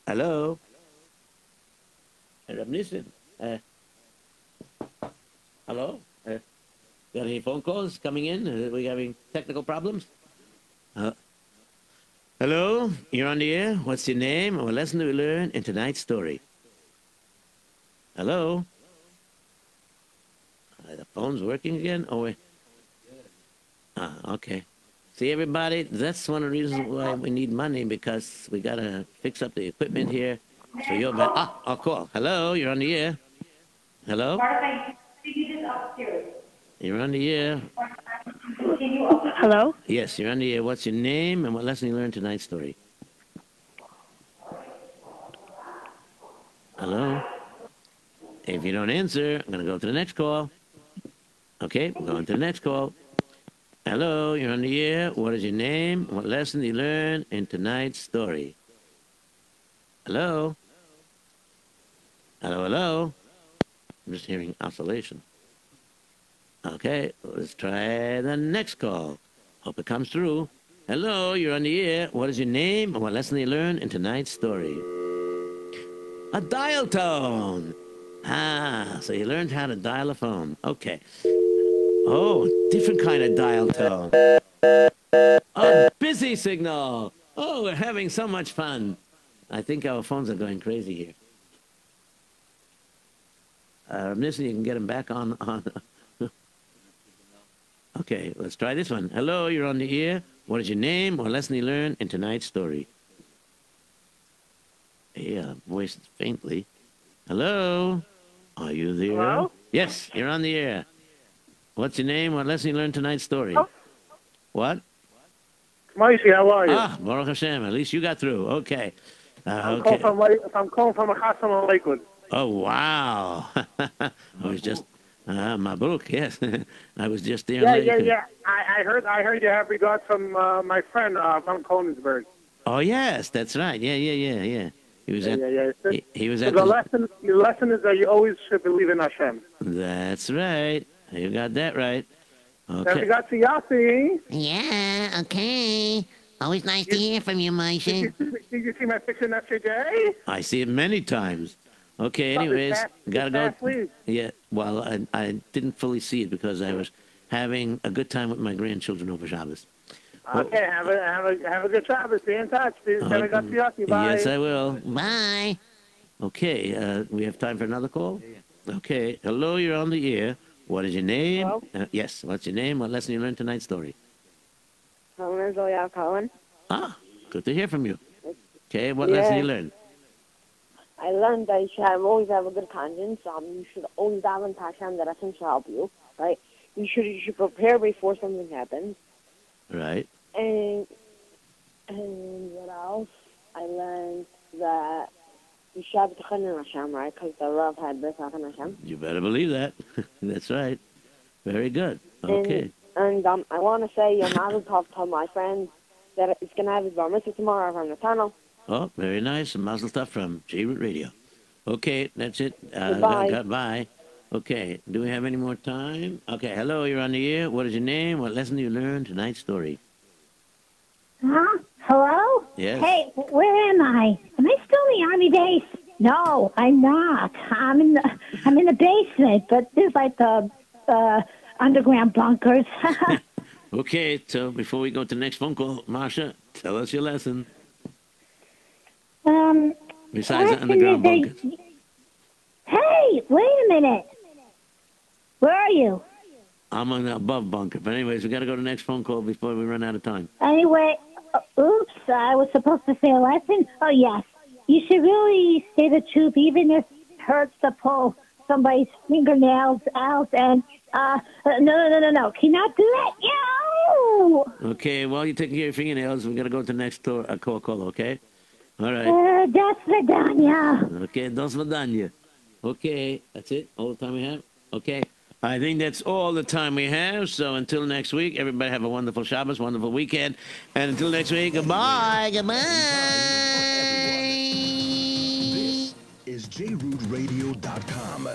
[SPEAKER 1] Hello? Hey, Reb Nissen. Hello? Got any phone calls coming in? Are we having technical problems? Hello? You're on the air. What's your name? What lesson do we learn in tonight's story? Hello? The phone's working again? Oh, wait. Okay. See, everybody, that's one of the reasons why we need money, because we got to fix up the equipment here. So you're back. I'll call. Hello? You're on the air. Hello? You're on the air.
[SPEAKER 7] Hello?
[SPEAKER 1] Yes, you're on the air. What's your name and what lesson you learned tonight's story? Hello? If you don't answer, I'm going to go to the next call. Okay, we're going to the next call. Hello, you're on the air. What is your name? What lesson did you learn in tonight's story? Hello? Hello, hello? I'm just hearing oscillation. Okay, let's try the next call. Hope it comes through. Hello, you're on the air. What is your name and what lesson did you learn in tonight's story? A dial tone. Ah, so you learned how to dial a phone. Okay. Oh, different kind of dial tone. A busy signal. Oh, we're having so much fun. I think our phones are going crazy here. Listen, you can get them back on. Okay, let's try this one. Hello, you're on the air. What is your name or lesson you learned in tonight's story? Yeah, voice faintly. Hello? Are you there?
[SPEAKER 7] Hello?
[SPEAKER 1] Yes, you're on the air. What's your name? What lesson you learned tonight's story?
[SPEAKER 7] Oh.
[SPEAKER 1] What?
[SPEAKER 7] Moisey, how are you?
[SPEAKER 1] Ah, Baruch Hashem. At least you got through. Okay.
[SPEAKER 7] I'm
[SPEAKER 1] Okay.
[SPEAKER 7] calling from a hospital in Lakewood.
[SPEAKER 1] Oh, wow. I was just, Mabruk, yes. I was just there.
[SPEAKER 7] Yeah. I heard you have regards from my friend from Konigsberg.
[SPEAKER 1] Oh, yes, that's right. Yeah. He was at,
[SPEAKER 7] Yeah.
[SPEAKER 1] he was at
[SPEAKER 7] The lesson is that you always should believe in Hashem.
[SPEAKER 1] That's right. You got that right. Okay.
[SPEAKER 7] We got to Yitzi.
[SPEAKER 4] Yeah, okay. Always nice to hear from you, Moshe.
[SPEAKER 7] Did you see my picture yesterday?
[SPEAKER 1] I see it many times. Okay, anyways, gotta go. Yeah, well, I didn't fully see it because I was having a good time with my grandchildren over Shabbos.
[SPEAKER 7] Okay, have a good Shabbos. Be in touch. Bye.
[SPEAKER 1] Yes, I will.
[SPEAKER 4] Bye.
[SPEAKER 1] Okay, we have time for another call? Okay, hello, you're on the air. What is your name?
[SPEAKER 8] Hello?
[SPEAKER 1] Yes, what's your name? What lesson you learned tonight's story?
[SPEAKER 8] My name is Eliel Cohen.
[SPEAKER 1] Ah, good to hear from you. Okay, what lesson you learned?
[SPEAKER 8] I learned that you should always have a good conscience. You should always daven to Hashem that Hashem should help you, right? You should prepare before something happens.
[SPEAKER 1] Right.
[SPEAKER 8] And what else? I learned that you should have Tachan Hashem, right? Because the Rav had this Tachan Hashem.
[SPEAKER 1] You better believe that. That's right. Very good. Okay.
[SPEAKER 8] And I want to say a mazel tov to my friend that is going to have his bar mitzvah tomorrow from the tunnel.
[SPEAKER 1] Oh, very nice. A mazel tov from J-Root Radio. Okay, that's it.
[SPEAKER 8] Goodbye.
[SPEAKER 1] Bye. Okay, do we have any more time? Okay, hello, you're on the air. What is your name? What lesson do you learn? Tonight's story.
[SPEAKER 5] Huh? Hello?
[SPEAKER 1] Yes.
[SPEAKER 5] Hey, where am I? Am I still in the Army base? No, I'm not. I'm in the basement, but there's like the underground bunkers.
[SPEAKER 1] Okay, so before we go to the next phone call, Marsha, tell us your lesson. Besides the underground bunkers.
[SPEAKER 5] Hey, wait a minute. Where are you?
[SPEAKER 1] I'm on the above bunker. But anyways, we got to go to the next phone call before we run out of time.
[SPEAKER 5] Anyway, oops, I was supposed to say a lesson. Oh, yes. You should really say the truth, even if it hurts to pull somebody's fingernails out. And, no. Cannot do that. Yo!
[SPEAKER 1] Okay, while you're taking care of your fingernails, we got to go to the next call, okay? All right.
[SPEAKER 5] Das Vidanya.
[SPEAKER 1] Okay, dos vidanya. Okay, that's it? All the time we have? Okay. I think that's all the time we have. So until next week, everybody have a wonderful Shabbos, wonderful weekend. And until next week, goodbye.
[SPEAKER 4] Goodbye.
[SPEAKER 9] This is JRootRadio.com.